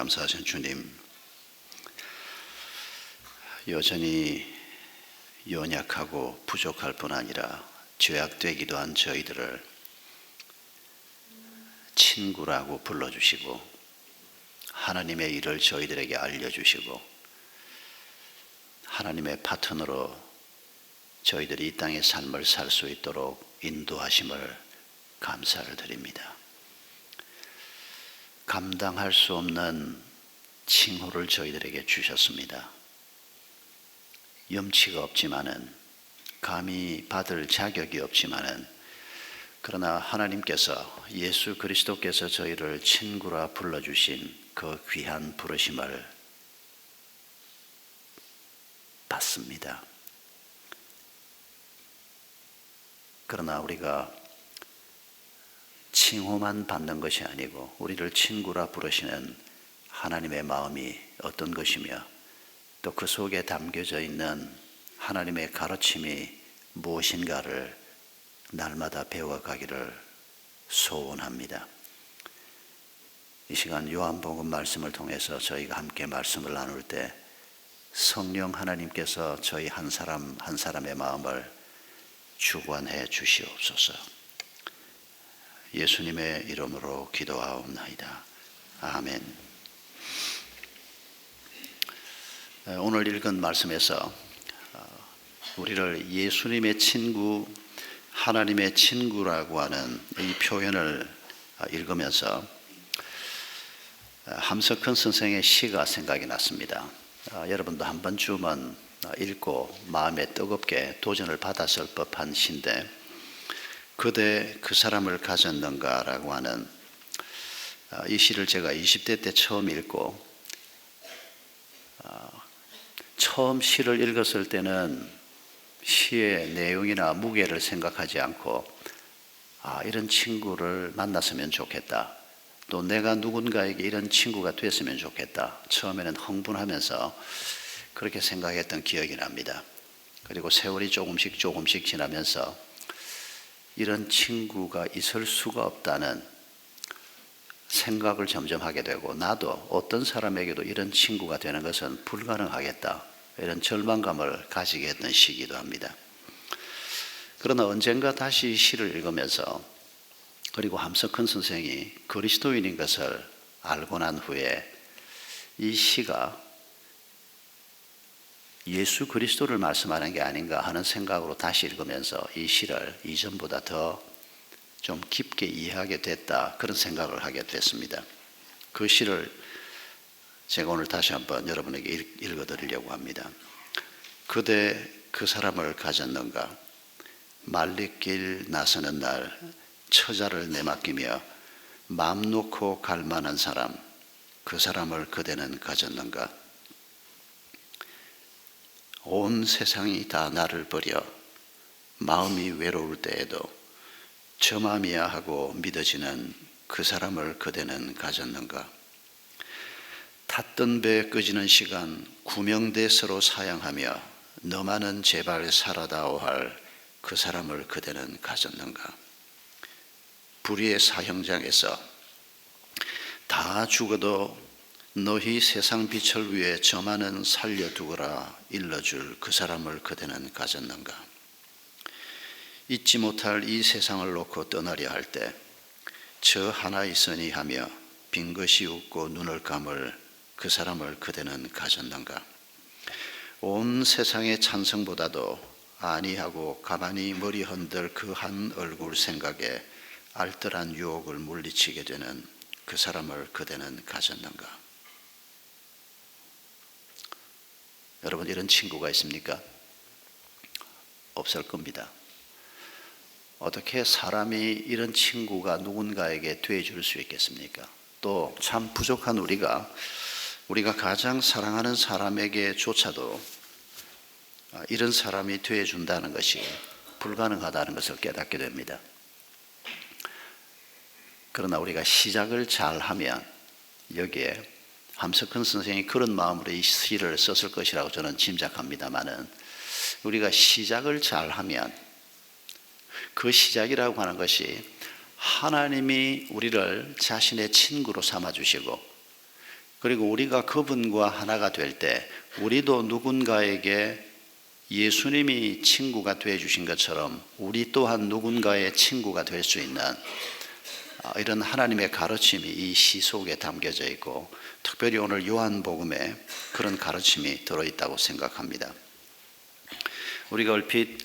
감사하신 주님, 여전히 연약하고 부족할 뿐 아니라 죄악되기도 한 저희들을 친구라고 불러주시고 하나님의 일을 저희들에게 알려주시고 하나님의 파트너로 저희들이 이 땅의 삶을 살 수 있도록 인도하심을 감사를 드립니다. 감당할 수 없는 칭호를 저희들에게 주셨습니다. 염치가 없지만은, 감히 받을 자격이 없지만은, 그러나 하나님께서, 예수 그리스도께서 저희를 친구라 불러주신 그 귀한 부르심을 받습니다. 그러나 우리가 칭호만 받는 것이 아니고 우리를 친구라 부르시는 하나님의 마음이 어떤 것이며 또 그 속에 담겨져 있는 하나님의 가르침이 무엇인가를 날마다 배워가기를 소원합니다. 이 시간 요한복음 말씀을 통해서 저희가 함께 말씀을 나눌 때 성령 하나님께서 저희 한 사람 한 사람의 마음을 주관해 주시옵소서. 예수님의 이름으로 기도하옵나이다. 아멘. 오늘 읽은 말씀에서 우리를 예수님의 친구, 하나님의 친구라고 하는 이 표현을 읽으면서 함석헌 선생의 시가 생각이 났습니다. 여러분도 한 번쯤은 읽고 마음에 뜨겁게 도전을 받았을 법한 시인데, 그대 그 사람을 가졌는가 라고 하는 이 시를 제가 20대 때 처음 읽고 처음 시를 읽었을 때는 시의 내용이나 무게를 생각하지 않고 이런 친구를 만났으면 좋겠다, 또 내가 누군가에게 이런 친구가 됐으면 좋겠다, 처음에는 흥분하면서 그렇게 생각했던 기억이 납니다. 그리고 세월이 조금씩 지나면서 이런 친구가 있을 수가 없다는 생각을 점점 하게 되고, 나도 어떤 사람에게도 이런 친구가 되는 것은 불가능하겠다, 이런 절망감을 가지게 했던 시기도 합니다. 그러나 언젠가 다시 시를 읽으면서, 그리고 함석헌 선생이 그리스도인인 것을 알고 난 후에 이 시가 예수 그리스도를 말씀하는 게 아닌가 하는 생각으로 다시 읽으면서 이 시를 이전보다 더 좀 깊게 이해하게 됐다, 그런 생각을 하게 됐습니다. 그 시를 제가 오늘 다시 한번 여러분에게 읽어드리려고 합니다. 그대 그 사람을 가졌는가? 말리길 나서는 날 처자를 내맡기며 마음 놓고 갈 만한 사람, 그 사람을 그대는 가졌는가? 온 세상이 다 나를 버려 마음이 외로울 때에도 저 마음이야 하고 믿어지는 그 사람을 그대는 가졌는가? 탔던 배 끄지는 시간 구명대 서로 사양하며 너만은 제발 살아다오 할 그 사람을 그대는 가졌는가? 불의의 사형장에서 다 죽어도 너희 세상 빛을 위해 저만은 살려두거라 일러줄 그 사람을 그대는 가졌는가? 잊지 못할 이 세상을 놓고 떠나려 할 때 저 하나 있으니 하며 빈것이 웃고 눈을 감을 그 사람을 그대는 가졌는가? 온 세상의 찬성보다도 아니하고 가만히 머리 흔들 그 한 얼굴 생각에 알뜰한 유혹을 물리치게 되는 그 사람을 그대는 가졌는가? 여러분, 이런 친구가 있습니까? 없을 겁니다. 어떻게 사람이 이런 친구가 누군가에게 되어줄 수 있겠습니까? 또 참 부족한 우리가 가장 사랑하는 사람에게조차도 이런 사람이 되어준다는 것이 불가능하다는 것을 깨닫게 됩니다. 그러나 우리가 시작을 잘하면, 여기에 함석헌 선생이 그런 마음으로 이 시를 썼을 것이라고 저는 짐작합니다마는, 우리가 시작을 잘하면 그 시작이라고 하는 것이 하나님이 우리를 자신의 친구로 삼아주시고 그리고 우리가 그분과 하나가 될 때 우리도 누군가에게 예수님이 친구가 되어 주신 것처럼 우리 또한 누군가의 친구가 될 수 있는 이런 하나님의 가르침이 이 시 속에 담겨져 있고, 특별히 오늘 요한복음에 그런 가르침이 들어있다고 생각합니다. 우리가 얼핏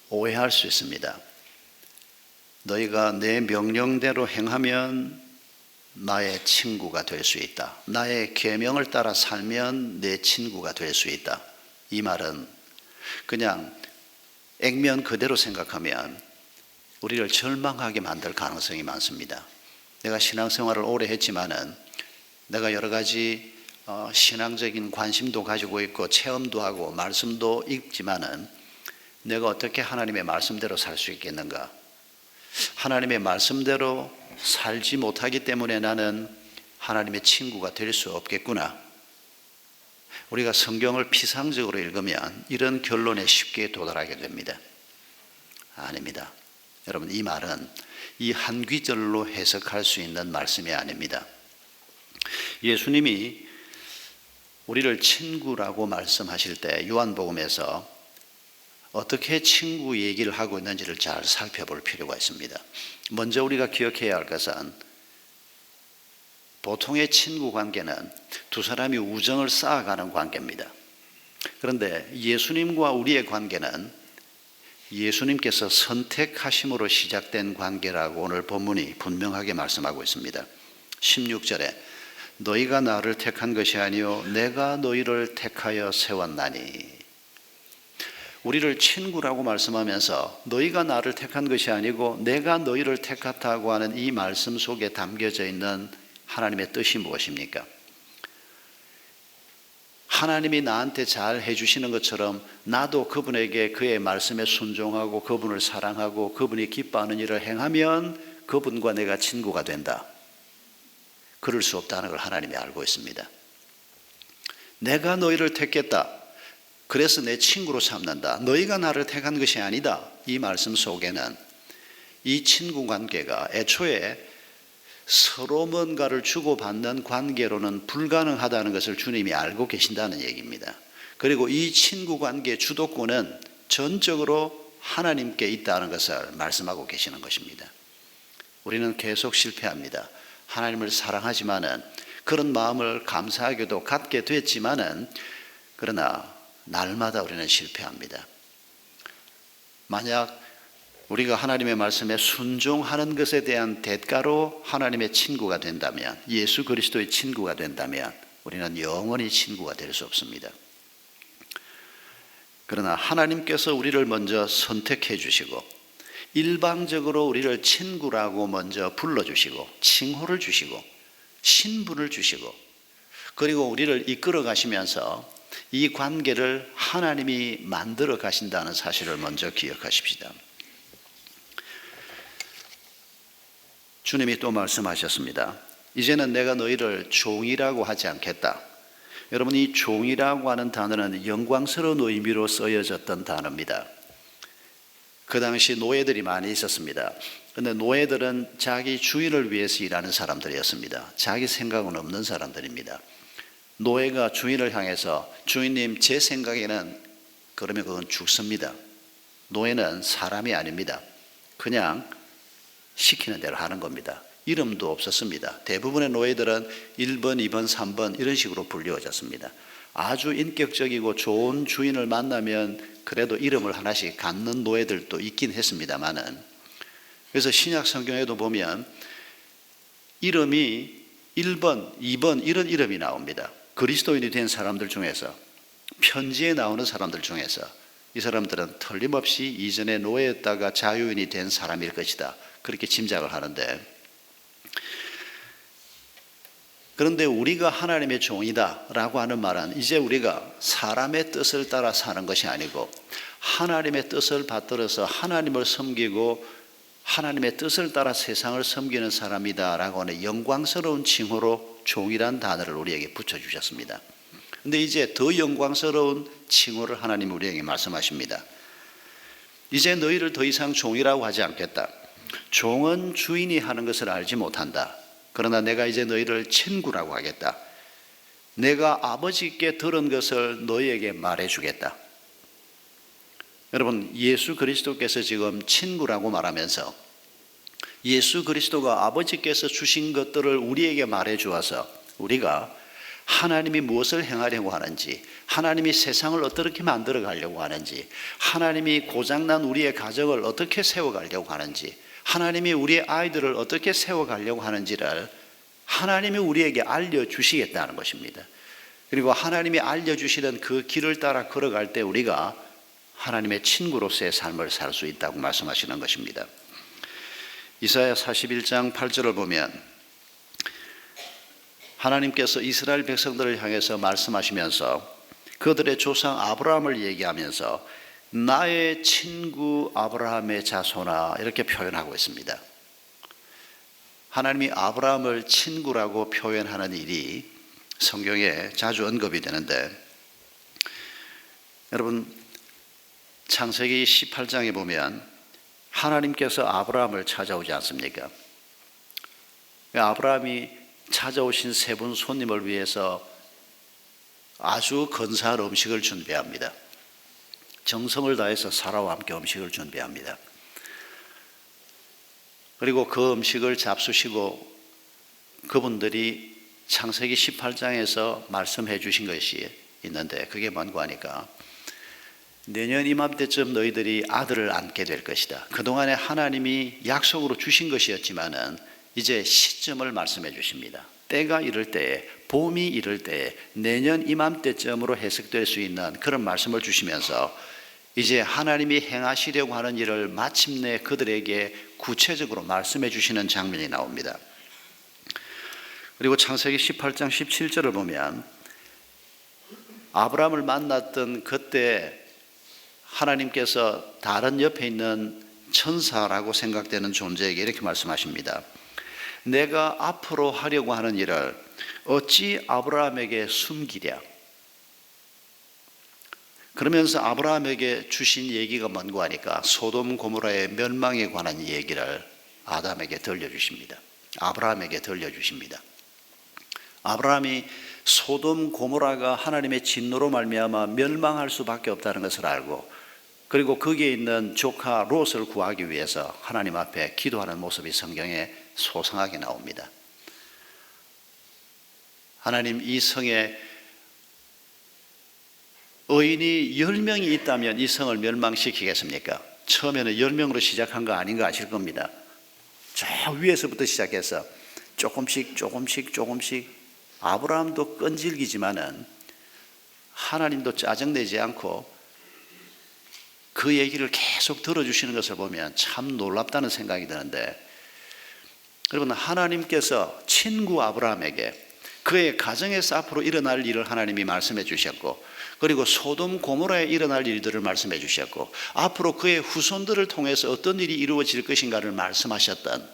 오해할 수 있습니다. 너희가 내 명령대로 행하면 나의 친구가 될 수 있다. 나의 계명을 따라 살면 내 친구가 될 수 있다. 이 말은 그냥 액면 그대로 생각하면 우리를 절망하게 만들 가능성이 많습니다. 내가 신앙생활을 오래 했지만은 내가 여러 가지 신앙적인 관심도 가지고 있고 체험도 하고 말씀도 읽지만은 내가 어떻게 하나님의 말씀대로 살 수 있겠는가? 하나님의 말씀대로 살지 못하기 때문에 나는 하나님의 친구가 될 수 없겠구나. 우리가 성경을 피상적으로 읽으면 이런 결론에 쉽게 도달하게 됩니다. 아닙니다. 여러분, 이 말은 이 한 귀절로 해석할 수 있는 말씀이 아닙니다. 예수님이 우리를 친구라고 말씀하실 때 요한복음에서 어떻게 친구 얘기를 하고 있는지를 잘 살펴볼 필요가 있습니다. 먼저 우리가 기억해야 할 것은 보통의 친구 관계는 두 사람이 우정을 쌓아가는 관계입니다. 그런데 예수님과 우리의 관계는 예수님께서 선택하심으로 시작된 관계라고 오늘 본문이 분명하게 말씀하고 있습니다. 16절에 너희가 나를 택한 것이 아니요 내가 너희를 택하여 세웠나니. 우리를 친구라고 말씀하면서 너희가 나를 택한 것이 아니고 내가 너희를 택했다고 하는 이 말씀 속에 담겨져 있는 하나님의 뜻이 무엇입니까? 하나님이 나한테 잘 해주시는 것처럼 나도 그분에게 그의 말씀에 순종하고 그분을 사랑하고 그분이 기뻐하는 일을 행하면 그분과 내가 친구가 된다. 그럴 수 없다는 걸 하나님이 알고 있습니다. 내가 너희를 택했다. 그래서 내 친구로 삼는다. 너희가 나를 택한 것이 아니다. 이 말씀 속에는 이 친구 관계가 애초에 서로 뭔가를 주고받는 관계로는 불가능하다는 것을 주님이 알고 계신다는 얘기입니다. 그리고 이 친구 관계의 주도권은 전적으로 하나님께 있다는 것을 말씀하고 계시는 것입니다. 우리는 계속 실패합니다. 하나님을 사랑하지만은 그런 마음을 감사하게도 갖게 됐지만은 그러나 날마다 우리는 실패합니다. 만약 우리가 하나님의 말씀에 순종하는 것에 대한 대가로 하나님의 친구가 된다면, 예수 그리스도의 친구가 된다면 우리는 영원히 친구가 될 수 없습니다. 그러나 하나님께서 우리를 먼저 선택해 주시고 일방적으로 우리를 친구라고 먼저 불러주시고 칭호를 주시고 신분을 주시고 그리고 우리를 이끌어 가시면서 이 관계를 하나님이 만들어 가신다는 사실을 먼저 기억하십시다. 주님이 또 말씀하셨습니다. 이제는 내가 너희를 종이라고 하지 않겠다. 여러분, 이 종이라고 하는 단어는 영광스러운 의미로 쓰여졌던 단어입니다. 그 당시 노예들이 많이 있었습니다. 그런데 노예들은 자기 주인을 위해서 일하는 사람들이었습니다. 자기 생각은 없는 사람들입니다. 노예가 주인을 향해서 주인님 제 생각에는 그러면 그건 죽습니다. 노예는 사람이 아닙니다. 그냥 시키는 대로 하는 겁니다. 이름도 없었습니다. 대부분의 노예들은 1번, 2번, 3번 이런 식으로 불리워졌습니다. 아주 인격적이고 좋은 주인을 만나면 그래도 이름을 하나씩 갖는 노예들도 있긴 했습니다만은, 그래서 신약 성경에도 보면 이름이 1번, 2번 이런 이름이 나옵니다. 그리스도인이 된 사람들 중에서, 편지에 나오는 사람들 중에서 이 사람들은 틀림없이 이전에 노예였다가 자유인이 된 사람일 것이다. 그렇게 짐작을 하는데, 그런데 우리가 하나님의 종이다 라고 하는 말은 이제 우리가 사람의 뜻을 따라 사는 것이 아니고 하나님의 뜻을 받들어서 하나님을 섬기고 하나님의 뜻을 따라 세상을 섬기는 사람이다 라고 하는 영광스러운 칭호로 종이란 단어를 우리에게 붙여주셨습니다. 그런데 이제 더 영광스러운 칭호를 하나님이 우리에게 말씀하십니다. 이제 너희를 더 이상 종이라고 하지 않겠다. 종은 주인이 하는 것을 알지 못한다. 그러나 내가 이제 너희를 친구라고 하겠다. 내가 아버지께 들은 것을 너희에게 말해주겠다. 여러분, 예수 그리스도께서 지금 친구라고 말하면서 예수 그리스도가 아버지께서 주신 것들을 우리에게 말해주어서 우리가 하나님이 무엇을 행하려고 하는지, 하나님이 세상을 어떻게 만들어 가려고 하는지, 하나님이 고장난 우리의 가정을 어떻게 세워가려고 하는지, 하나님이 우리의 아이들을 어떻게 세워가려고 하는지를 하나님이 우리에게 알려주시겠다는 것입니다. 그리고 하나님이 알려주시는 그 길을 따라 걸어갈 때 우리가 하나님의 친구로서의 삶을 살 수 있다고 말씀하시는 것입니다. 이사야 41장 8절을 보면 하나님께서 이스라엘 백성들을 향해서 말씀하시면서 그들의 조상 아브라함을 얘기하면서 나의 친구 아브라함의 자손아 이렇게 표현하고 있습니다. 하나님이 아브라함을 친구라고 표현하는 일이 성경에 자주 언급이 되는데, 여러분 창세기 18장에 보면 하나님께서 아브라함을 찾아오지 않습니까? 아브라함이 찾아오신 세 분 손님을 위해서 아주 근사한 음식을 준비합니다. 정성을 다해서 사라와 함께 음식을 준비합니다. 그리고 그 음식을 잡수시고 그분들이 창세기 18장에서 말씀해 주신 것이 있는데, 그게 뭔고 하니까 내년 이맘때쯤 너희들이 아들을 안게 될 것이다. 그동안에 하나님이 약속으로 주신 것이었지만은 이제 시점을 말씀해 주십니다. 때가 이럴 때에, 봄이 이럴 때에, 내년 이맘때쯤으로 해석될 수 있는 그런 말씀을 주시면서 이제 하나님이 행하시려고 하는 일을 마침내 그들에게 구체적으로 말씀해 주시는 장면이 나옵니다. 그리고 창세기 18장 17절을 보면 아브라함을 만났던 그때 하나님께서 다른 옆에 있는 천사라고 생각되는 존재에게 이렇게 말씀하십니다. 내가 앞으로 하려고 하는 일을 어찌 아브라함에게 숨기랴. 그러면서 아브라함에게 주신 얘기가 뭔고 하니까 소돔 고모라의 멸망에 관한 얘기를 아담에게 들려주십니다. 아브라함에게 들려주십니다. 아브라함이 소돔 고모라가 하나님의 진노로 말미암아 멸망할 수밖에 없다는 것을 알고, 그리고 거기에 있는 조카 롯을 구하기 위해서 하나님 앞에 기도하는 모습이 성경에 소상하게 나옵니다. 하나님, 이 성에 의인이 10명이 있다면 이 성을 멸망시키겠습니까? 처음에는 10명으로 시작한 거 아닌 거 아실 겁니다. 저 위에서부터 시작해서 조금씩 아브라함도 끈질기지만은 하나님도 짜증내지 않고 그 얘기를 계속 들어주시는 것을 보면 참 놀랍다는 생각이 드는데, 여러분, 하나님께서 친구 아브라함에게 그의 가정에서 앞으로 일어날 일을 하나님이 말씀해 주셨고, 그리고 소돔 고모라에 일어날 일들을 말씀해 주셨고, 앞으로 그의 후손들을 통해서 어떤 일이 이루어질 것인가를 말씀하셨던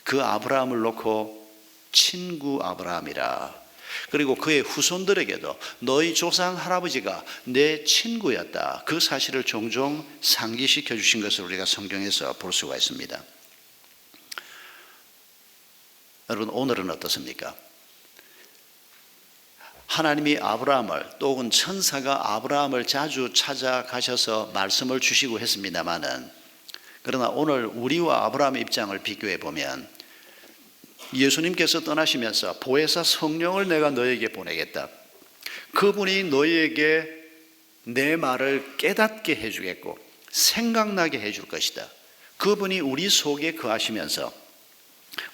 그 아브라함을 놓고 친구 아브라함이라, 그리고 그의 후손들에게도 너희 조상 할아버지가 내 친구였다, 그 사실을 종종 상기시켜 주신 것을 우리가 성경에서 볼 수가 있습니다. 여러분, 오늘은 어떻습니까? 하나님이 아브라함을, 또 혹은 천사가 아브라함을 자주 찾아가셔서 말씀을 주시고 했습니다마는, 그러나 오늘 우리와 아브라함의 입장을 비교해 보면 예수님께서 떠나시면서 보혜사 성령을 내가 너에게 보내겠다. 그분이 너희에게 내 말을 깨닫게 해주겠고 생각나게 해줄 것이다. 그분이 우리 속에 거하시면서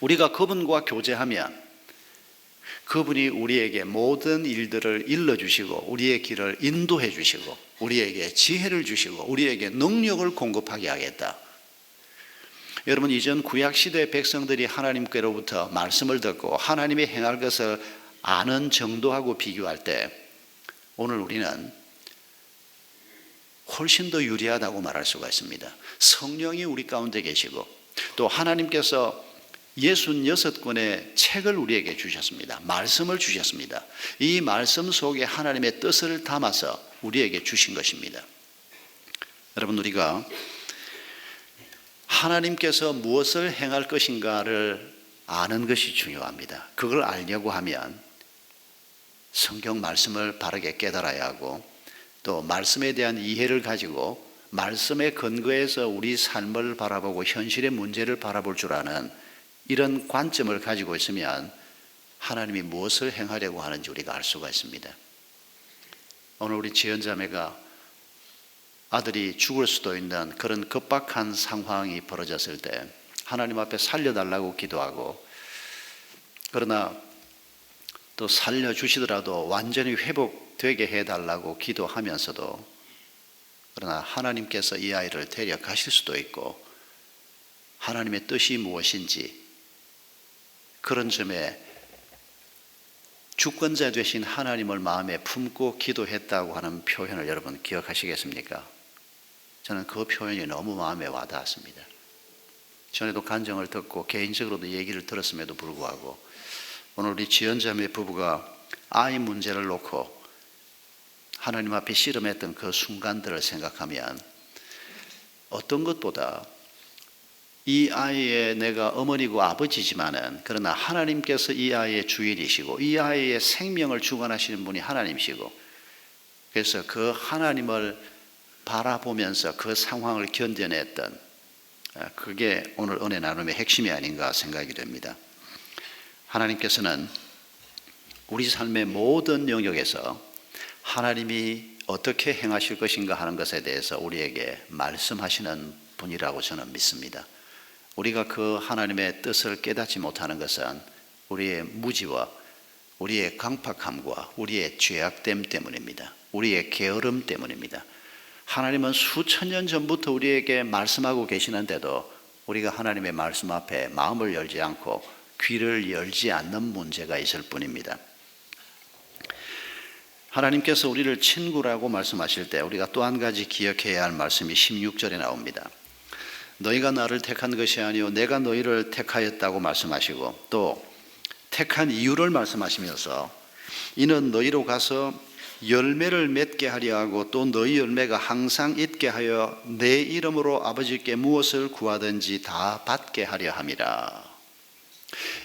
우리가 그분과 교제하면 그분이 우리에게 모든 일들을 일러주시고 우리의 길을 인도해 주시고 우리에게 지혜를 주시고 우리에게 능력을 공급하게 하겠다. 여러분, 이전 구약시대 백성들이 하나님께로부터 말씀을 듣고 하나님이 행할 것을 아는 정도하고 비교할 때 오늘 우리는 훨씬 더 유리하다고 말할 수가 있습니다. 성령이 우리 가운데 계시고 또 하나님께서 66권의 책을 우리에게 주셨습니다. 말씀을 주셨습니다. 이 말씀 속에 하나님의 뜻을 담아서 우리에게 주신 것입니다. 여러분, 우리가 하나님께서 무엇을 행할 것인가를 아는 것이 중요합니다. 그걸 알려고 하면 성경 말씀을 바르게 깨달아야 하고 또 말씀에 대한 이해를 가지고 말씀의 근거에서 우리 삶을 바라보고 현실의 문제를 바라볼 줄 아는 이런 관점을 가지고 있으면 하나님이 무엇을 행하려고 하는지 우리가 알 수가 있습니다. 오늘 우리 지연자매가 아들이 죽을 수도 있는 그런 급박한 상황이 벌어졌을 때 하나님 앞에 살려달라고 기도하고, 그러나 또 살려주시더라도 완전히 회복되게 해달라고 기도하면서도 그러나 하나님께서 이 아이를 데려가실 수도 있고 하나님의 뜻이 무엇인지 그런 점에 주권자 되신 하나님을 마음에 품고 기도했다고 하는 표현을 여러분 기억하시겠습니까? 저는 그 표현이 너무 마음에 와닿았습니다. 전에도 간증을 듣고 개인적으로도 얘기를 들었음에도 불구하고 오늘 우리 지연자매 부부가 아이 문제를 놓고 하나님 앞에 씨름했던 그 순간들을 생각하면 어떤 것보다 이 아이의 내가 어머니고 아버지지만은 그러나 하나님께서 이 아이의 주인이시고 이 아이의 생명을 주관하시는 분이 하나님이시고, 그래서 그 하나님을 바라보면서 그 상황을 견뎌냈던 그게 오늘 은혜 나눔의 핵심이 아닌가 생각이 됩니다. 하나님께서는 우리 삶의 모든 영역에서 하나님이 어떻게 행하실 것인가 하는 것에 대해서 우리에게 말씀하시는 분이라고 저는 믿습니다. 우리가 그 하나님의 뜻을 깨닫지 못하는 것은 우리의 무지와 우리의 강팍함과 우리의 죄악됨 때문입니다. 우리의 게으름 때문입니다. 하나님은 수천 년 전부터 우리에게 말씀하고 계시는데도 우리가 하나님의 말씀 앞에 마음을 열지 않고 귀를 열지 않는 문제가 있을 뿐입니다. 하나님께서 우리를 친구라고 말씀하실 때 우리가 또 한 가지 기억해야 할 말씀이 16절에 나옵니다. 너희가 나를 택한 것이 아니요 내가 너희를 택하였다고 말씀하시고 또 택한 이유를 말씀하시면서 이는 너희로 가서 열매를 맺게 하려 하고 또 너희 열매가 항상 있게 하여 내 이름으로 아버지께 무엇을 구하든지 다 받게 하려 함이라.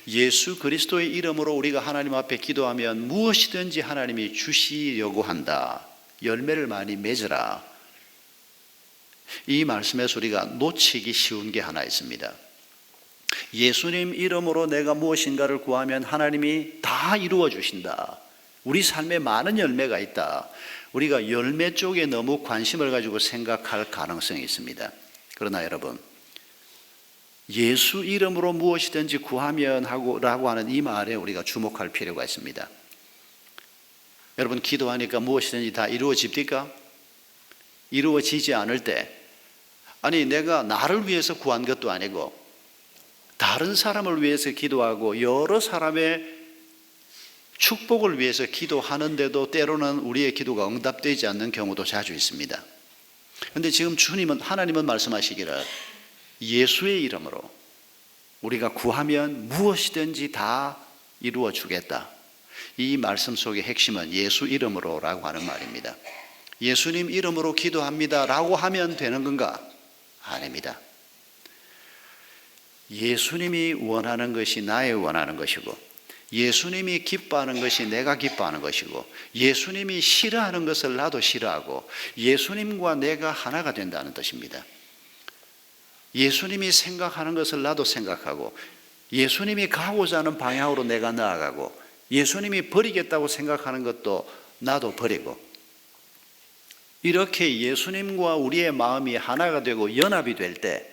예수 그리스도의 이름으로 우리가 하나님 앞에 기도하면 무엇이든지 하나님이 주시려고 한다. 열매를 많이 맺으라. 이 말씀에서 우리가 놓치기 쉬운 게 하나 있습니다. 예수님 이름으로 내가 무엇인가를 구하면 하나님이 다 이루어 주신다. 우리 삶에 많은 열매가 있다. 우리가 열매 쪽에 너무 관심을 가지고 생각할 가능성이 있습니다. 그러나 여러분, 예수 이름으로 무엇이든지 구하면 라고 하는 이 말에 우리가 주목할 필요가 있습니다. 여러분, 기도하니까 무엇이든지 다 이루어집니까? 이루어지지 않을 때, 아니 내가 나를 위해서 구한 것도 아니고 다른 사람을 위해서 기도하고 여러 사람의 축복을 위해서 기도하는데도 때로는 우리의 기도가 응답되지 않는 경우도 자주 있습니다. 그런데 지금 하나님은 말씀하시기를 예수의 이름으로 우리가 구하면 무엇이든지 다 이루어 주겠다. 이 말씀 속의 핵심은 예수 이름으로라고 하는 말입니다. 예수님 이름으로 기도합니다 라고 하면 되는 건가? 아닙니다. 예수님이 원하는 것이 나의 원하는 것이고 예수님이 기뻐하는 것이 내가 기뻐하는 것이고 예수님이 싫어하는 것을 나도 싫어하고 예수님과 내가 하나가 된다는 뜻입니다. 예수님이 생각하는 것을 나도 생각하고 예수님이 가고자 하는 방향으로 내가 나아가고 예수님이 버리겠다고 생각하는 것도 나도 버리고 이렇게 예수님과 우리의 마음이 하나가 되고 연합이 될 때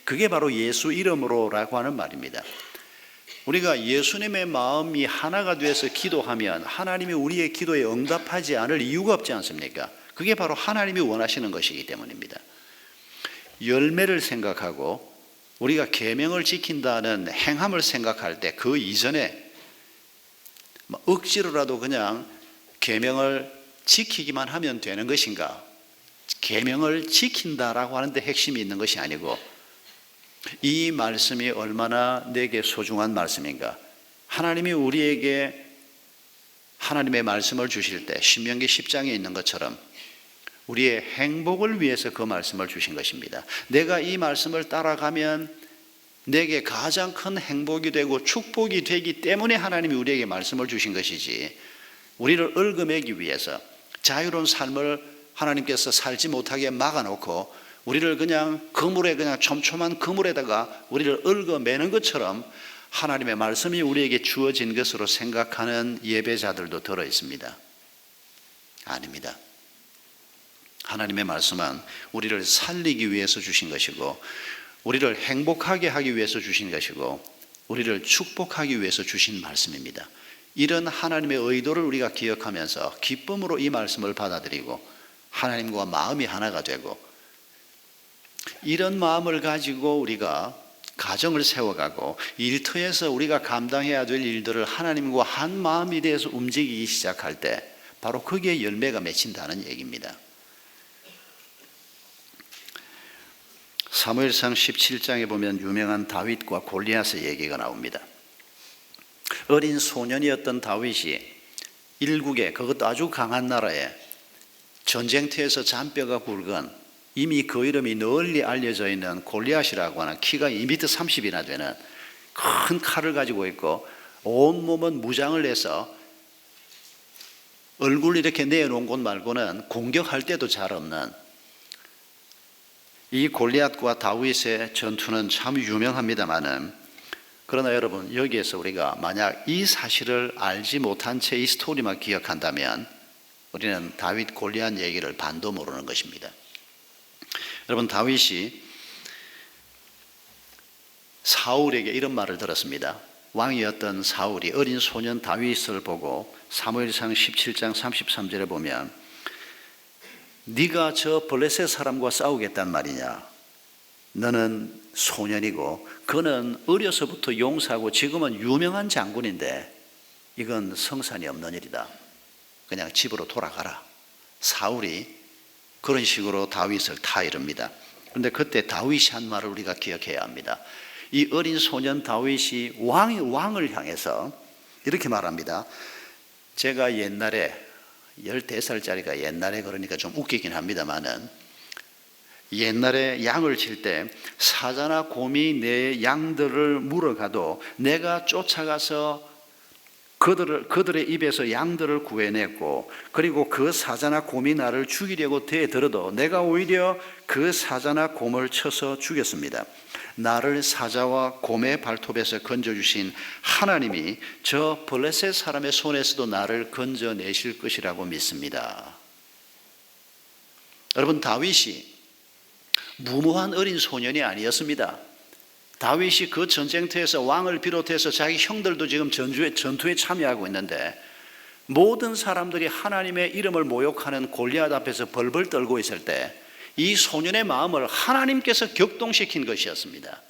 그게 바로 예수 이름으로라고 하는 말입니다. 우리가 예수님의 마음이 하나가 돼서 기도하면 하나님이 우리의 기도에 응답하지 않을 이유가 없지 않습니까? 그게 바로 하나님이 원하시는 것이기 때문입니다. 열매를 생각하고 우리가 계명을 지킨다는 행함을 생각할 때 그 이전에 억지로라도 그냥 계명을 지키기만 하면 되는 것인가? 계명을 지킨다라고 하는데 핵심이 있는 것이 아니고 이 말씀이 얼마나 내게 소중한 말씀인가? 하나님이 우리에게 하나님의 말씀을 주실 때 신명기 10장에 있는 것처럼 우리의 행복을 위해서 그 말씀을 주신 것입니다. 내가 이 말씀을 따라가면 내게 가장 큰 행복이 되고 축복이 되기 때문에 하나님이 우리에게 말씀을 주신 것이지, 우리를 얽어매기 위해서 자유로운 삶을 하나님께서 살지 못하게 막아놓고 우리를 그냥 그물에, 그냥 촘촘한 그물에다가 우리를 얽어매는 것처럼 하나님의 말씀이 우리에게 주어진 것으로 생각하는 예배자들도 들어 있습니다. 아닙니다. 하나님의 말씀은 우리를 살리기 위해서 주신 것이고, 우리를 행복하게 하기 위해서 주신 것이고, 우리를 축복하기 위해서 주신 말씀입니다. 이런 하나님의 의도를 우리가 기억하면서 기쁨으로 이 말씀을 받아들이고 하나님과 마음이 하나가 되고, 이런 마음을 가지고 우리가 가정을 세워가고 일터에서 우리가 감당해야 될 일들을 하나님과 한 마음이 되어서 움직이기 시작할 때 바로 거기에 열매가 맺힌다는 얘기입니다. 사무엘상 17장에 보면 유명한 다윗과 골리앗의 얘기가 나옵니다. 어린 소년이었던 다윗이 일국에, 그것도 아주 강한 나라에 전쟁터에서 잔뼈가 굵은, 이미 그 이름이 널리 알려져 있는 골리앗이라고 하는 키가 2m 30이나 되는 큰 칼을 가지고 있고 온몸은 무장을 해서 얼굴 이렇게 내놓은 곳 말고는 공격할 때도 잘 없는 이 골리앗과 다윗의 전투는 참 유명합니다만은, 그러나 여러분, 여기에서 우리가 만약 이 사실을 알지 못한 채 이 스토리만 기억한다면 우리는 다윗 골리앗 얘기를 반도 모르는 것입니다. 여러분, 다윗이 사울에게 이런 말을 들었습니다. 왕이었던 사울이 어린 소년 다윗을 보고 사무엘상 17장 33절에 보면, 네가 저 블레셋 사람과 싸우겠단 말이냐? 너는 소년이고 그는 어려서부터 용사고 지금은 유명한 장군인데 이건 성산이 없는 일이다. 그냥 집으로 돌아가라. 사울이 그런 식으로 다윗을 타이릅니다. 그런데 그때 다윗이 한 말을 우리가 기억해야 합니다. 이 어린 소년 다윗이 왕을 향해서 이렇게 말합니다. 제가 옛날에 14살짜리가 옛날에 그러니까 좀 웃기긴 합니다만은, 옛날에 양을 칠 때 사자나 곰이 내 양들을 물어가도 내가 쫓아가서 그들의 입에서 양들을 구해냈고, 그리고 그 사자나 곰이 나를 죽이려고 대들어도 내가 오히려 그 사자나 곰을 쳐서 죽였습니다. 나를 사자와 곰의 발톱에서 건져주신 하나님이 저 블레셋 사람의 손에서도 나를 건져내실 것이라고 믿습니다. 여러분, 다윗이 무모한 어린 소년이 아니었습니다. 다윗이 그 전쟁터에서 왕을 비롯해서 자기 형들도 지금 전투에 참여하고 있는데, 모든 사람들이 하나님의 이름을 모욕하는 골리앗 앞에서 벌벌 떨고 있을 때 이 소년의 마음을 하나님께서 격동시킨 것이었습니다.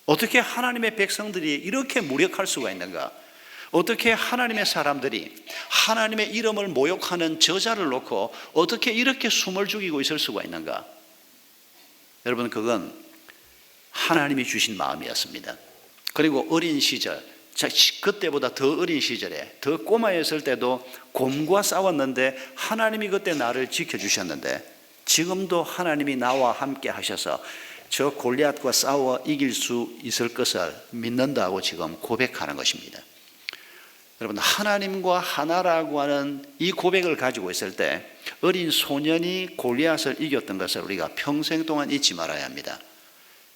어떻게 하나님의 백성들이 이렇게 무력할 수가 있는가? 어떻게 하나님의 사람들이 하나님의 이름을 모욕하는 저자를 놓고 어떻게 이렇게 숨을 죽이고 있을 수가 있는가? 여러분, 그건 하나님이 주신 마음이었습니다. 그리고 어린 시절, 그때보다 더 어린 시절에, 더 꼬마였을 때도 곰과 싸웠는데 하나님이 그때 나를 지켜주셨는데, 지금도 하나님이 나와 함께 하셔서 저 골리앗과 싸워 이길 수 있을 것을 믿는다고 지금 고백하는 것입니다. 여러분, 하나님과 하나라고 하는 이 고백을 가지고 있을 때 어린 소년이 골리앗을 이겼던 것을 우리가 평생 동안 잊지 말아야 합니다.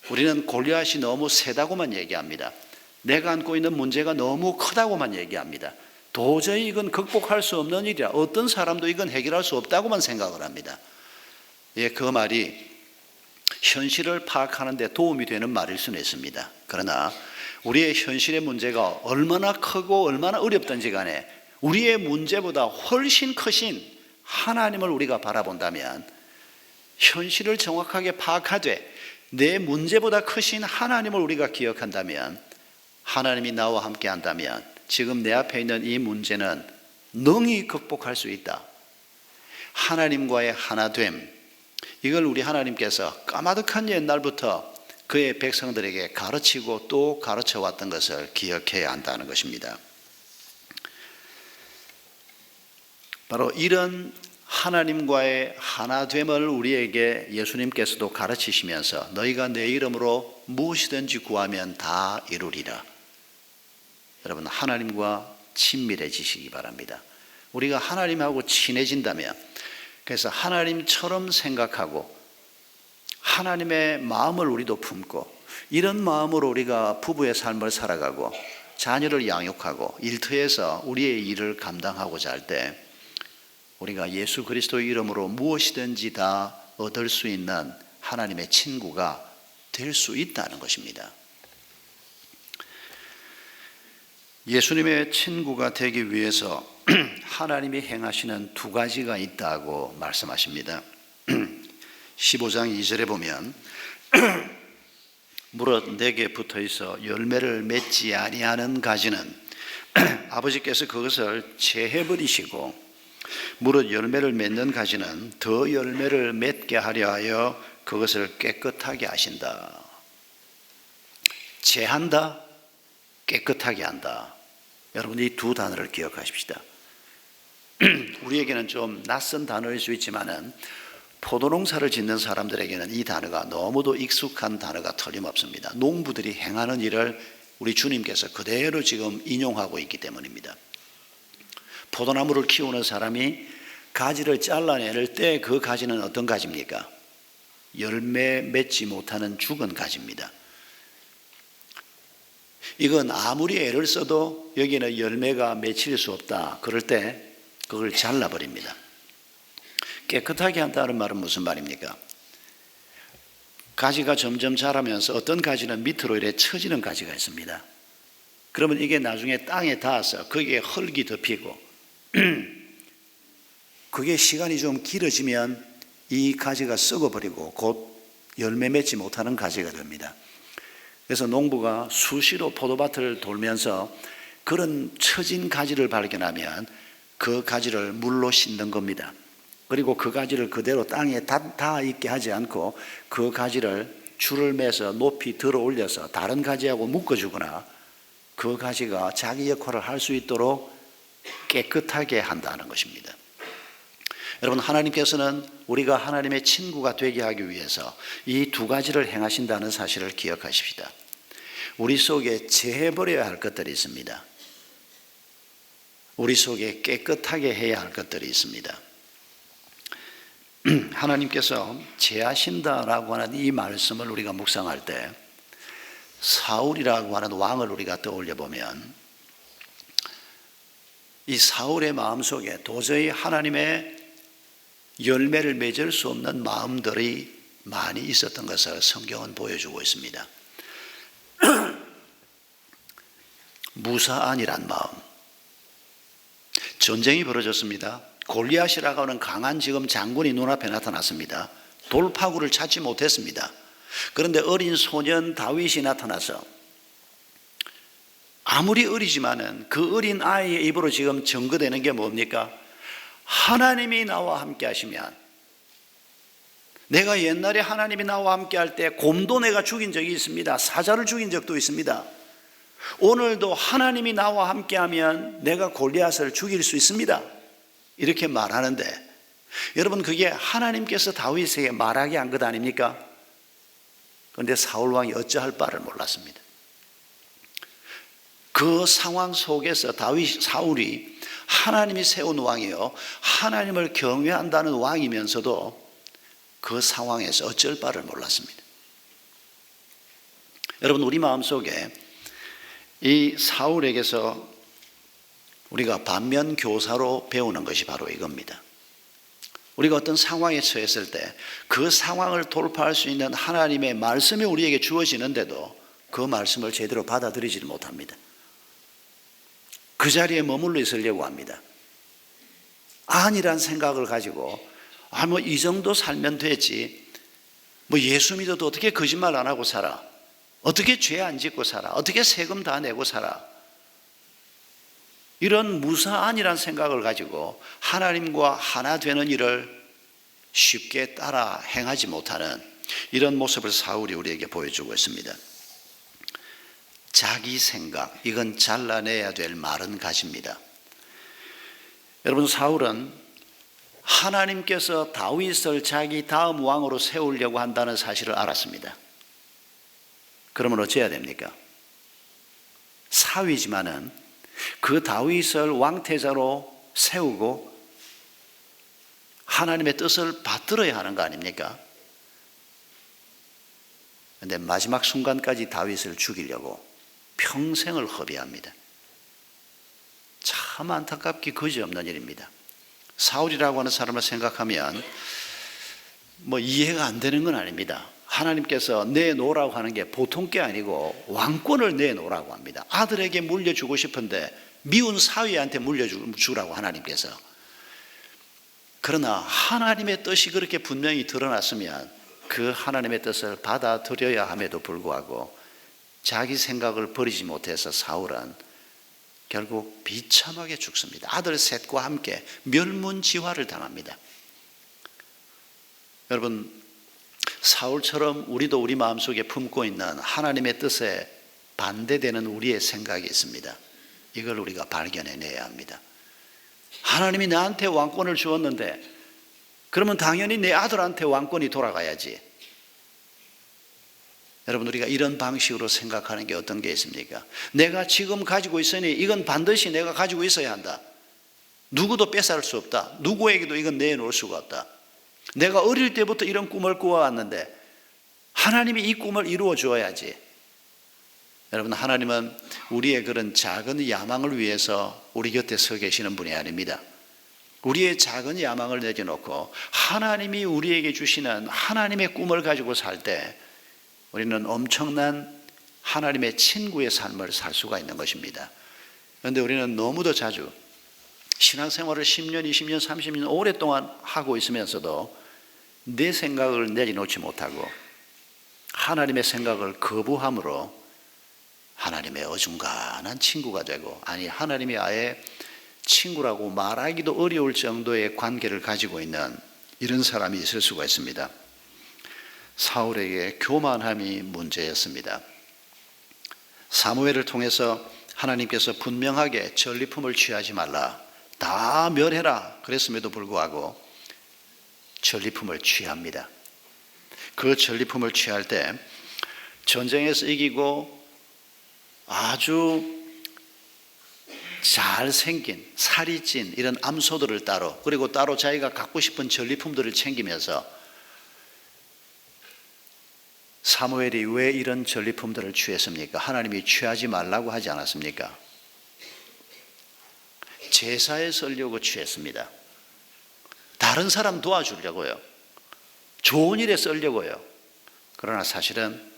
우리는 골리앗이 너무 세다고만 얘기합니다. 내가 안고 있는 문제가 너무 크다고만 얘기합니다. 도저히 이건 극복할 수 없는 일이라, 어떤 사람도 이건 해결할 수 없다고만 생각을 합니다. 예, 그 말이 현실을 파악하는 데 도움이 되는 말일 수는 있습니다. 그러나 우리의 현실의 문제가 얼마나 크고 얼마나 어렵든지 간에 우리의 문제보다 훨씬 크신 하나님을 우리가 바라본다면, 현실을 정확하게 파악하되 내 문제보다 크신 하나님을 우리가 기억한다면, 하나님이 나와 함께 한다면 지금 내 앞에 있는 이 문제는 능히 극복할 수 있다. 하나님과의 하나됨, 이걸 우리 하나님께서 까마득한 옛날부터 그의 백성들에게 가르치고 또 가르쳐 왔던 것을 기억해야 한다는 것입니다. 바로 이런 하나님과의 하나됨을 우리에게 예수님께서도 가르치시면서 너희가 내 이름으로 무엇이든지 구하면 다 이루리라. 여러분, 하나님과 친밀해지시기 바랍니다. 우리가 하나님하고 친해진다면, 그래서 하나님처럼 생각하고 하나님의 마음을 우리도 품고 이런 마음으로 우리가 부부의 삶을 살아가고 자녀를 양육하고 일터에서 우리의 일을 감당하고자 할 때 우리가 예수 그리스도의 이름으로 무엇이든지 다 얻을 수 있는 하나님의 친구가 될 수 있다는 것입니다. 예수님의 친구가 되기 위해서 하나님이 행하시는 두 가지가 있다고 말씀하십니다. 15장 2절에 보면 무릇 내게 붙어 있어 열매를 맺지 아니하는 가지는 아버지께서 그것을 제해버리시고 무릇 열매를 맺는 가지는 더 열매를 맺게 하려 하여 그것을 깨끗하게 하신다. 제한다, 깨끗하게 한다. 여러분, 이 두 단어를 기억하십시다. 우리에게는 좀 낯선 단어일 수 있지만은 포도농사를 짓는 사람들에게는 이 단어가 너무도 익숙한 단어가 틀림없습니다. 농부들이 행하는 일을 우리 주님께서 그대로 지금 인용하고 있기 때문입니다. 포도나무를 키우는 사람이 가지를 잘라낼 때 그 가지는 어떤 가지입니까? 열매 맺지 못하는 죽은 가지입니다. 이건 아무리 애를 써도 여기는 열매가 맺힐 수 없다. 그럴 때 그걸 잘라버립니다. 깨끗하게 한다는 말은 무슨 말입니까? 가지가 점점 자라면서 어떤 가지는 밑으로 이렇게 처지는 가지가 있습니다. 그러면 이게 나중에 땅에 닿아서 거기에 흙이 덮이고 그게 시간이 좀 길어지면 이 가지가 썩어버리고 곧 열매 맺지 못하는 가지가 됩니다. 그래서 농부가 수시로 포도밭을 돌면서 그런 처진 가지를 발견하면 그 가지를 물로 씻는 겁니다. 그리고 그 가지를 그대로 땅에 닿아 있게 하지 않고 그 가지를 줄을 매서 높이 들어 올려서 다른 가지하고 묶어주거나 그 가지가 자기 역할을 할 수 있도록 깨끗하게 한다는 것입니다. 여러분, 하나님께서는 우리가 하나님의 친구가 되게 하기 위해서 이 두 가지를 행하신다는 사실을 기억하십시다. 우리 속에 제해버려야 할 것들이 있습니다. 우리 속에 깨끗하게 해야 할 것들이 있습니다. 하나님께서 제하신다라고 하는 이 말씀을 우리가 묵상할 때 사울이라고 하는 왕을 우리가 떠올려 보면 이 사울의 마음속에 도저히 하나님의 열매를 맺을 수 없는 마음들이 많이 있었던 것을 성경은 보여주고 있습니다. 무사안이란 마음. 전쟁이 벌어졌습니다. 골리앗이라고 하는 강한 지금 장군이 눈앞에 나타났습니다. 돌파구를 찾지 못했습니다. 그런데 어린 소년 다윗이 나타나서 아무리 어리지만은 그 어린 아이의 입으로 지금 증거되는 게 뭡니까? 하나님이 나와 함께 하시면, 내가 옛날에 하나님이 나와 함께 할 때 곰도 내가 죽인 적이 있습니다. 사자를 죽인 적도 있습니다. 오늘도 하나님이 나와 함께 하면 내가 골리앗을 죽일 수 있습니다. 이렇게 말하는데, 여러분, 그게 하나님께서 다윗에게 말하게 한 것 아닙니까? 그런데 사울왕이 어찌할 바를 몰랐습니다. 그 상황 속에서 사울이 하나님이 세운 왕이요, 하나님을 경외한다는 왕이면서도 그 상황에서 어쩔 바를 몰랐습니다. 여러분, 우리 마음속에 이 사울에게서 우리가 반면 교사로 배우는 것이 바로 이겁니다. 우리가 어떤 상황에 처했을 때 그 상황을 돌파할 수 있는 하나님의 말씀이 우리에게 주어지는데도 그 말씀을 제대로 받아들이지를 못합니다. 그 자리에 머물러 있으려고 합니다. 아니란 생각을 가지고 뭐 이 정도 살면 되지, 뭐 예수 믿어도 어떻게 거짓말 안 하고 살아, 어떻게 죄 안 짓고 살아, 어떻게 세금 다 내고 살아, 이런 무사안이란 생각을 가지고 하나님과 하나 되는 일을 쉽게 따라 행하지 못하는 이런 모습을 사울이 우리에게 보여주고 있습니다. 자기 생각, 이건 잘라내야 될 마른 가지입니다. 여러분, 사울은 하나님께서 다윗을 자기 다음 왕으로 세우려고 한다는 사실을 알았습니다. 그러면 어찌해야 됩니까? 사위지만은 그 다윗을 왕태자로 세우고 하나님의 뜻을 받들어야 하는 거 아닙니까? 그런데 마지막 순간까지 다윗을 죽이려고 평생을 허비합니다. 참 안타깝기 그지없는 일입니다. 사울이라고 하는 사람을 생각하면 이해가 안 되는 건 아닙니다. 하나님께서 내놓으라고 하는 게 보통 게 아니고 왕권을 내놓으라고 합니다. 아들에게 물려주고 싶은데 미운 사위한테 물려주라고 하나님께서. 그러나 하나님의 뜻이 그렇게 분명히 드러났으면 그 하나님의 뜻을 받아들여야 함에도 불구하고 자기 생각을 버리지 못해서 사울은 결국 비참하게 죽습니다. 아들 셋과 함께 멸문지화를 당합니다. 여러분, 사울처럼 우리도 우리 마음속에 품고 있는 하나님의 뜻에 반대되는 우리의 생각이 있습니다. 이걸 우리가 발견해내야 합니다. 하나님이 나한테 왕권을 주었는데 그러면 당연히 내 아들한테 왕권이 돌아가야지. 여러분, 우리가 이런 방식으로 생각하는 게 어떤 게 있습니까? 내가 지금 가지고 있으니 이건 반드시 내가 가지고 있어야 한다. 누구도 뺏어갈 수 없다. 누구에게도 이건 내놓을 수가 없다. 내가 어릴 때부터 이런 꿈을 꾸어왔는데 하나님이 이 꿈을 이루어 주어야지. 여러분, 하나님은 우리의 그런 작은 야망을 위해서 우리 곁에 서 계시는 분이 아닙니다. 우리의 작은 야망을 내려놓고 하나님이 우리에게 주시는 하나님의 꿈을 가지고 살 때 우리는 엄청난 하나님의 친구의 삶을 살 수가 있는 것입니다. 그런데 우리는 너무도 자주 신앙생활을 10년, 20년, 30년 오랫동안 하고 있으면서도 내 생각을 내려놓지 못하고 하나님의 생각을 거부함으로 하나님의 어중간한 친구가 되고, 아니 하나님이 아예 친구라고 말하기도 어려울 정도의 관계를 가지고 있는 이런 사람이 있을 수가 있습니다. 사울에게 교만함이 문제였습니다. 사무엘을 통해서 하나님께서 분명하게 전리품을 취하지 말라, 다 멸해라 그랬음에도 불구하고 전리품을 취합니다. 그 전리품을 취할 때 전쟁에서 이기고 아주 잘생긴 살이 찐 이런 암소들을 따로, 그리고 따로 자기가 갖고 싶은 전리품들을 챙기면서, 사무엘이 왜 이런 전리품들을 취했습니까? 하나님이 취하지 말라고 하지 않았습니까? 제사에 쓰려고 취했습니다. 다른 사람 도와주려고요. 좋은 일에 쓰려고요. 그러나 사실은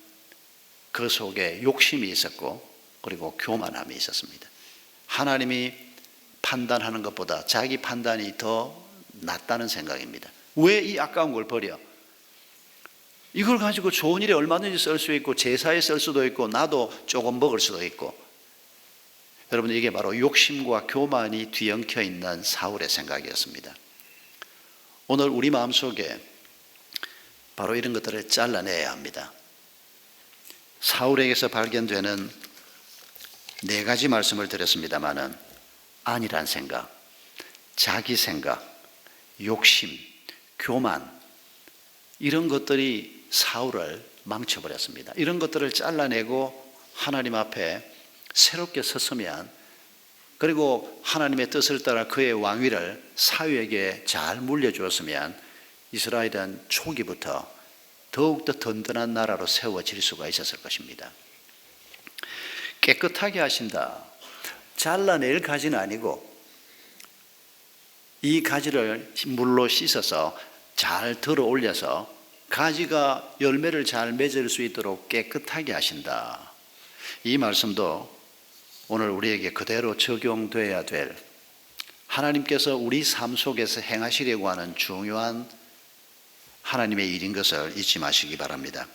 그 속에 욕심이 있었고 그리고 교만함이 있었습니다. 하나님이 판단하는 것보다 자기 판단이 더 낫다는 생각입니다. 왜 이 아까운 걸 버려? 이걸 가지고 좋은 일에 얼마든지 쓸 수 있고 제사에 쓸 수도 있고 나도 조금 먹을 수도 있고. 여러분, 이게 바로 욕심과 교만이 뒤엉켜 있는 사울의 생각이었습니다. 오늘 우리 마음속에 바로 이런 것들을 잘라내야 합니다. 사울에게서 발견되는 네 가지 말씀을 드렸습니다마는 안일한 생각, 자기 생각, 욕심, 교만, 이런 것들이 사울을 망쳐버렸습니다. 이런 것들을 잘라내고 하나님 앞에 새롭게 섰으면, 그리고 하나님의 뜻을 따라 그의 왕위를 사위에게 잘 물려주었으면 이스라엘은 초기부터 더욱더 든든한 나라로 세워질 수가 있었을 것입니다. 깨끗하게 하신다. 잘라낼 가지는 아니고 이 가지를 물로 씻어서 잘 들어 올려서 가지가 열매를 잘 맺을 수 있도록 깨끗하게 하신다. 이 말씀도 오늘 우리에게 그대로 적용되어야 될, 하나님께서 우리 삶 속에서 행하시려고 하는 중요한 하나님의 일인 것을 잊지 마시기 바랍니다.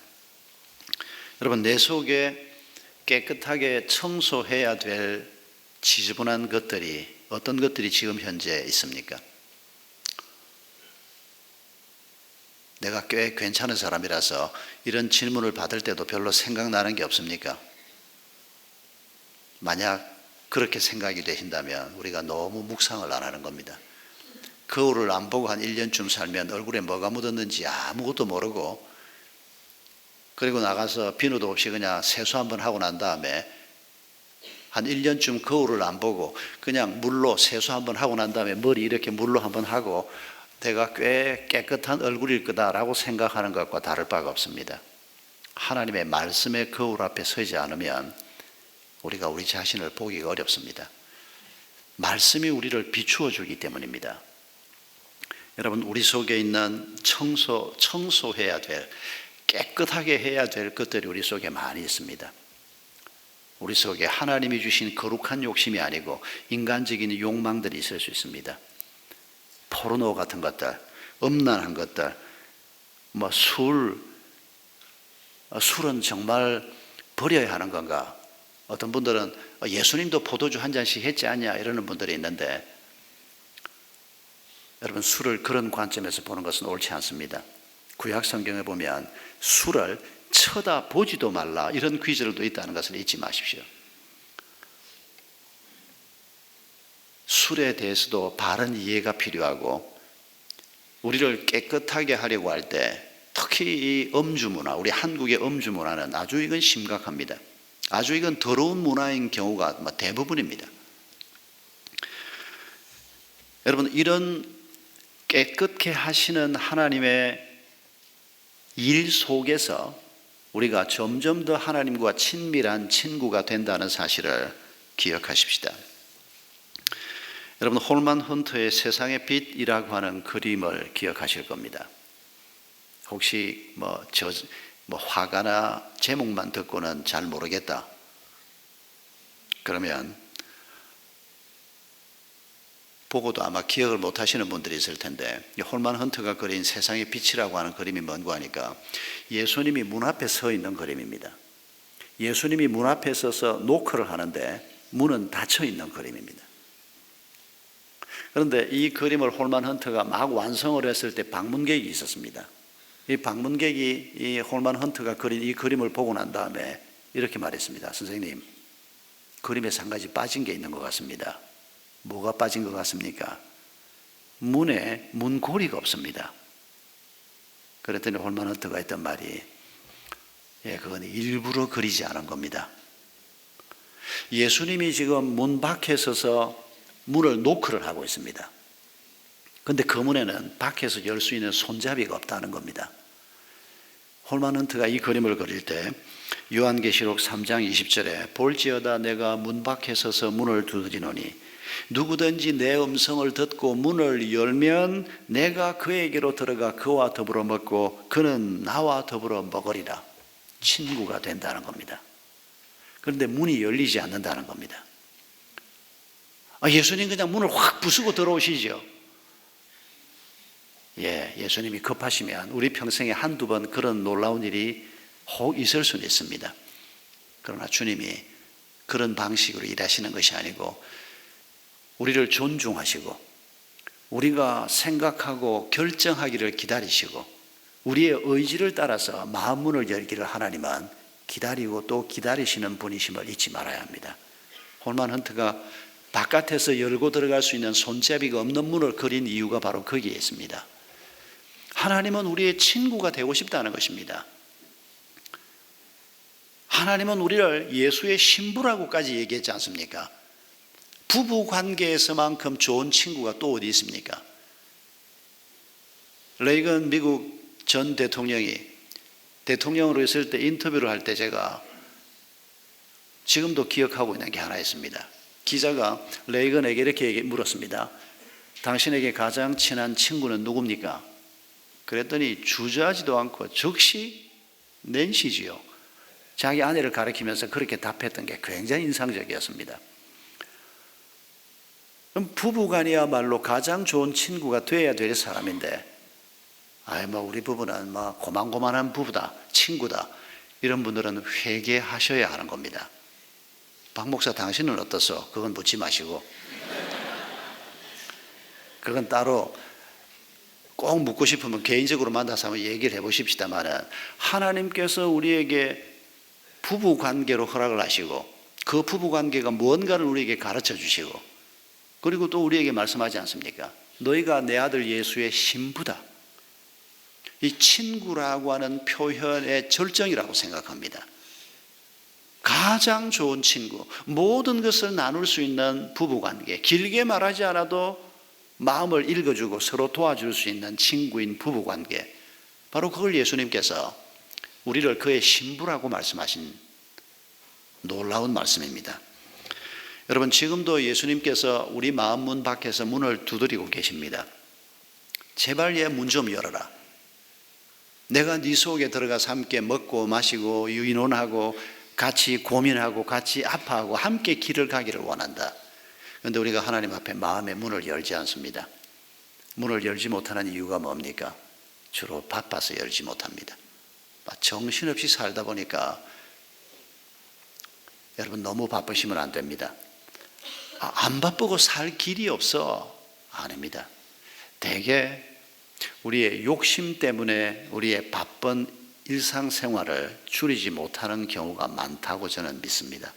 여러분, 내 속에 깨끗하게 청소해야 될 지저분한 것들이 어떤 것들이 지금 현재 있습니까? 내가 꽤 괜찮은 사람이라서 이런 질문을 받을 때도 별로 생각나는 게 없습니까? 만약 그렇게 생각이 되신다면 우리가 너무 묵상을 안 하는 겁니다. 거울을 안 보고 한 1년쯤 살면 얼굴에 뭐가 묻었는지 아무것도 모르고, 그리고 나가서 비누도 없이 그냥 세수 한번 하고 난 다음에 한 1년쯤 거울을 안 보고 그냥 물로 세수 한번 하고 난 다음에 머리 이렇게 물로 한번 하고 내가 꽤 깨끗한 얼굴일 거다라고 생각하는 것과 다를 바가 없습니다. 하나님의 말씀의 거울 앞에 서지 않으면 우리가 우리 자신을 보기가 어렵습니다. 말씀이 우리를 비추어 주기 때문입니다. 여러분, 우리 속에 있는 청소해야 될, 깨끗하게 해야 될 것들이 우리 속에 많이 있습니다. 우리 속에 하나님이 주신 거룩한 욕심이 아니고 인간적인 욕망들이 있을 수 있습니다. 포르노 같은 것들, 음란한 것들, 술은 정말 버려야 하는 건가? 어떤 분들은 예수님도 포도주 한 잔씩 했지 않냐 이러는 분들이 있는데, 여러분, 술을 그런 관점에서 보는 것은 옳지 않습니다. 구약 성경에 보면 술을 쳐다보지도 말라 이런 규절도 있다는 것을 잊지 마십시오. 술에 대해서도 바른 이해가 필요하고, 우리를 깨끗하게 하려고 할 때 특히 이 음주 문화, 우리 한국의 음주 문화는 아주 이건 심각합니다. 아주 이건 더러운 문화인 경우가 대부분입니다. 여러분, 이런 깨끗게 하시는 하나님의 일 속에서 우리가 점점 더 하나님과 친밀한 친구가 된다는 사실을 기억하십시다. 여러분, 홀만 헌터의 세상의 빛이라고 하는 그림을 기억하실 겁니다. 혹시 화가나 제목만 듣고는 잘 모르겠다 그러면 보고도 아마 기억을 못 하시는 분들이 있을 텐데, 홀만 헌터가 그린 세상의 빛이라고 하는 그림이 뭔가 하니까 예수님이 문 앞에 서 있는 그림입니다. 예수님이 문 앞에 서서 노크를 하는데 문은 닫혀 있는 그림입니다. 그런데 이 그림을 홀만 헌터가 막 완성을 했을 때 방문객이 있었습니다. 이 방문객이 이 홀만 헌터가 그린 이 그림을 보고 난 다음에 이렇게 말했습니다. 선생님, 그림에서 한 가지 빠진 게 있는 것 같습니다. 뭐가 빠진 것 같습니까? 문에 문고리가 없습니다. 그랬더니 홀만 헌터가 했던 말이, 그건 일부러 그리지 않은 겁니다. 예수님이 지금 문 밖에 서서 문을 노크를 하고 있습니다. 그런데 그 문에는 밖에서 열 수 있는 손잡이가 없다는 겁니다. 홀만 헌터가 이 그림을 그릴 때 요한계시록 3장 20절에 볼지어다 내가 문 밖에 서서 문을 두드리노니 누구든지 내 음성을 듣고 문을 열면 내가 그에게로 들어가 그와 더불어 먹고 그는 나와 더불어 먹으리라. 친구가 된다는 겁니다. 그런데 문이 열리지 않는다는 겁니다. 예수님 그냥 문을 확 부수고 들어오시죠. 예수님이 급하시면 우리 평생에 한두 번 그런 놀라운 일이 혹 있을 수는 있습니다. 그러나 주님이 그런 방식으로 일하시는 것이 아니고 우리를 존중하시고 우리가 생각하고 결정하기를 기다리시고 우리의 의지를 따라서 마음문을 열기를 하나님은 기다리고 또 기다리시는 분이심을 잊지 말아야 합니다. 홀만 헌터가 바깥에서 열고 들어갈 수 있는 손잡이가 없는 문을 그린 이유가 바로 거기에 있습니다. 하나님은 우리의 친구가 되고 싶다는 것입니다. 하나님은 우리를 예수의 신부라고까지 얘기했지 않습니까? 부부 관계에서만큼 좋은 친구가 또 어디 있습니까? 레이건 미국 전 대통령이 대통령으로 있을 때 인터뷰를 할 때 제가 지금도 기억하고 있는 게 하나 있습니다. 기자가 레이건에게 이렇게 물었습니다. 당신에게 가장 친한 친구는 누굽니까? 그랬더니 주저하지도 않고 즉시 낸시지요. 자기 아내를 가리키면서 그렇게 답했던 게 굉장히 인상적이었습니다. 그럼 부부간이야말로 가장 좋은 친구가 되어야 될 사람인데, 우리 부부는 고만고만한 부부다, 친구다, 이런 분들은 회개하셔야 하는 겁니다. 박 목사 당신은 어떻소? 그건 묻지 마시고 그건 따로 꼭 묻고 싶으면 개인적으로 만나서 한번 얘기를 해보십시다만은, 하나님께서 우리에게 부부관계로 허락을 하시고 그 부부관계가 무언가를 우리에게 가르쳐 주시고 그리고 또 우리에게 말씀하지 않습니까? 너희가 내 아들 예수의 신부다. 이 친구라고 하는 표현의 절정이라고 생각합니다. 가장 좋은 친구, 모든 것을 나눌 수 있는 부부관계, 길게 말하지 않아도 마음을 읽어주고 서로 도와줄 수 있는 친구인 부부관계, 바로 그걸 예수님께서 우리를 그의 신부라고 말씀하신 놀라운 말씀입니다. 여러분, 지금도 예수님께서 우리 마음 문 밖에서 문을 두드리고 계십니다. 제발 얘 문 좀 열어라. 내가 네 속에 들어가서 함께 먹고 마시고 의논하고 같이 고민하고 같이 아파하고 함께 길을 가기를 원한다. 그런데 우리가 하나님 앞에 마음의 문을 열지 않습니다. 문을 열지 못하는 이유가 뭡니까? 주로 바빠서 열지 못합니다. 정신없이 살다 보니까 여러분 너무 바쁘시면 안 됩니다. 안 바쁘고 살 길이 없어. 아닙니다. 대개 우리의 욕심 때문에 우리의 바쁜 일상생활을 줄이지 못하는 경우가 많다고 저는 믿습니다.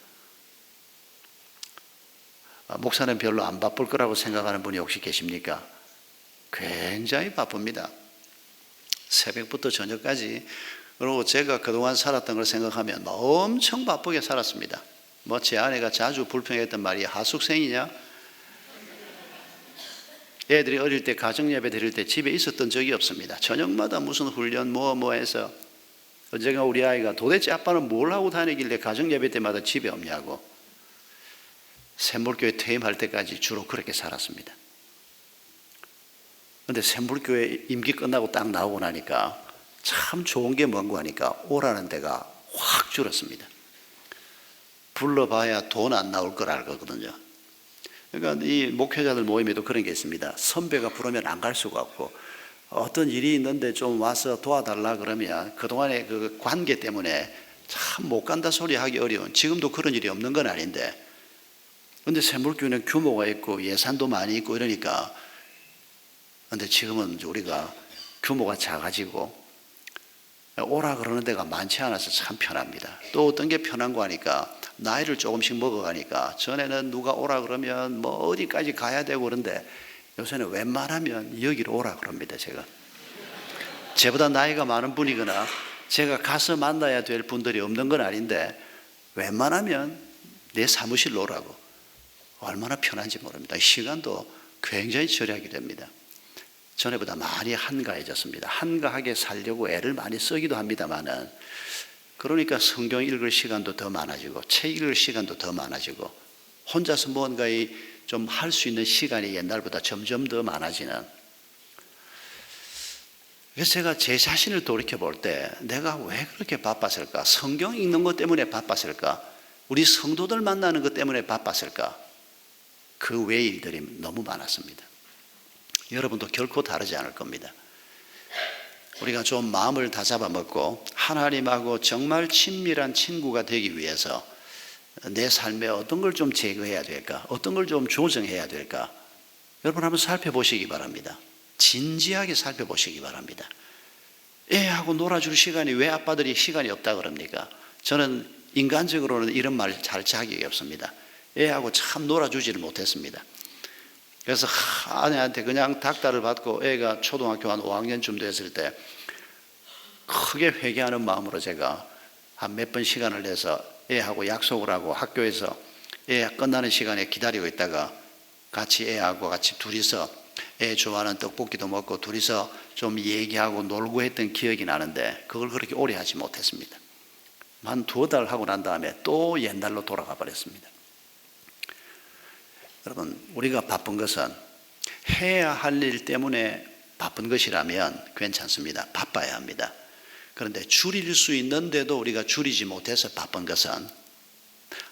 목사는 별로 안 바쁠 거라고 생각하는 분이 혹시 계십니까? 굉장히 바쁩니다. 새벽부터 저녁까지. 그리고 제가 그동안 살았던 걸 생각하면 엄청 바쁘게 살았습니다. 제 아내가 자주 불평했던 말이 하숙생이냐? 애들이 어릴 때 가정예배 드릴 때 집에 있었던 적이 없습니다. 저녁마다 무슨 훈련 뭐 해서 언젠가 우리 아이가 도대체 아빠는 뭘 하고 다니길래 가정예배 때마다 집에 없냐고. 샘물교회 퇴임할 때까지 주로 그렇게 살았습니다. 그런데 샘물교회 임기 끝나고 딱 나오고 나니까 참 좋은 게 뭔고 하니까 오라는 데가 확 줄었습니다. 불러봐야 돈 안 나올 걸 알거든요. 그러니까 이 목회자들 모임에도 그런 게 있습니다. 선배가 부르면 안 갈 수가 없고, 어떤 일이 있는데 좀 와서 도와달라 그러면 그동안의 그 관계 때문에 참 못 간다 소리 하기 어려운, 지금도 그런 일이 없는 건 아닌데, 근데 샘물교회는 규모가 있고 예산도 많이 있고 이러니까, 근데 지금은 우리가 규모가 작아지고 오라 그러는 데가 많지 않아서 참 편합니다. 또 어떤 게 편한 거 하니까 나이를 조금씩 먹어가니까, 전에는 누가 오라 그러면 어디까지 가야 되고 그런데 요새는 웬만하면 여기로 오라 그럽니다. 제보다 나이가 많은 분이거나 제가 가서 만나야 될 분들이 없는 건 아닌데 웬만하면 내 사무실로 오라고. 얼마나 편한지 모릅니다. 시간도 굉장히 절약이 됩니다. 전에보다 많이 한가해졌습니다. 한가하게 살려고 애를 많이 쓰기도 합니다만은, 그러니까 성경 읽을 시간도 더 많아지고 책 읽을 시간도 더 많아지고 혼자서 뭔가 좀 할 수 있는 시간이 옛날보다 점점 더 많아지는. 그래서 제가 제 자신을 돌이켜볼 때 내가 왜 그렇게 바빴을까? 성경 읽는 것 때문에 바빴을까? 우리 성도들 만나는 것 때문에 바빴을까? 그 외의 일들이 너무 많았습니다. 여러분도 결코 다르지 않을 겁니다. 우리가 좀 마음을 다잡아먹고 하나님하고 정말 친밀한 친구가 되기 위해서 내 삶에 어떤 걸 좀 제거해야 될까? 어떤 걸 좀 조정해야 될까? 여러분 한번 살펴보시기 바랍니다. 진지하게 살펴보시기 바랍니다. 애하고 놀아줄 시간이 왜 아빠들이 시간이 없다 그럽니까? 저는 인간적으로는 이런 말 잘 자격이 없습니다. 애하고 참 놀아주지를 못했습니다. 그래서 아내한테 그냥 닥달을 받고 애가 초등학교 한 5학년쯤 됐을 때 크게 회개하는 마음으로 제가 한 몇 번 시간을 내서 애하고 약속을 하고 학교에서 애 끝나는 시간에 기다리고 있다가 같이 애하고 같이 둘이서 애 좋아하는 떡볶이도 먹고 둘이서 좀 얘기하고 놀고 했던 기억이 나는데, 그걸 그렇게 오래 하지 못했습니다. 한 2달 하고 난 다음에 또 옛날로 돌아가 버렸습니다. 여러분, 우리가 바쁜 것은 해야 할 일 때문에 바쁜 것이라면 괜찮습니다. 바빠야 합니다. 그런데 줄일 수 있는데도 우리가 줄이지 못해서 바쁜 것은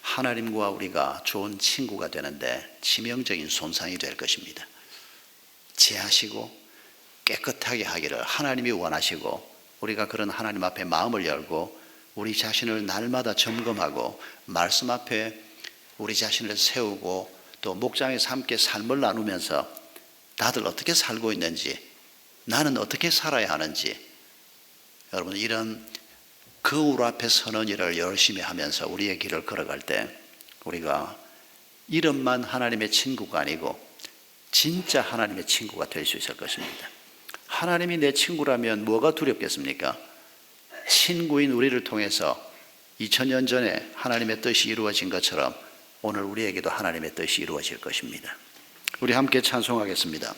하나님과 우리가 좋은 친구가 되는데 치명적인 손상이 될 것입니다. 제하시고 깨끗하게 하기를 하나님이 원하시고, 우리가 그런 하나님 앞에 마음을 열고 우리 자신을 날마다 점검하고 말씀 앞에 우리 자신을 세우고 또 목장에서 함께 삶을 나누면서 다들 어떻게 살고 있는지, 나는 어떻게 살아야 하는지, 여러분 이런 거울 앞에 서는 일을 열심히 하면서 우리의 길을 걸어갈 때 우리가 이름만 하나님의 친구가 아니고 진짜 하나님의 친구가 될 수 있을 것입니다. 하나님이 내 친구라면 뭐가 두렵겠습니까? 친구인 우리를 통해서 2000년 전에 하나님의 뜻이 이루어진 것처럼 오늘 우리에게도 하나님의 뜻이 이루어질 것입니다. 우리 함께 찬송하겠습니다.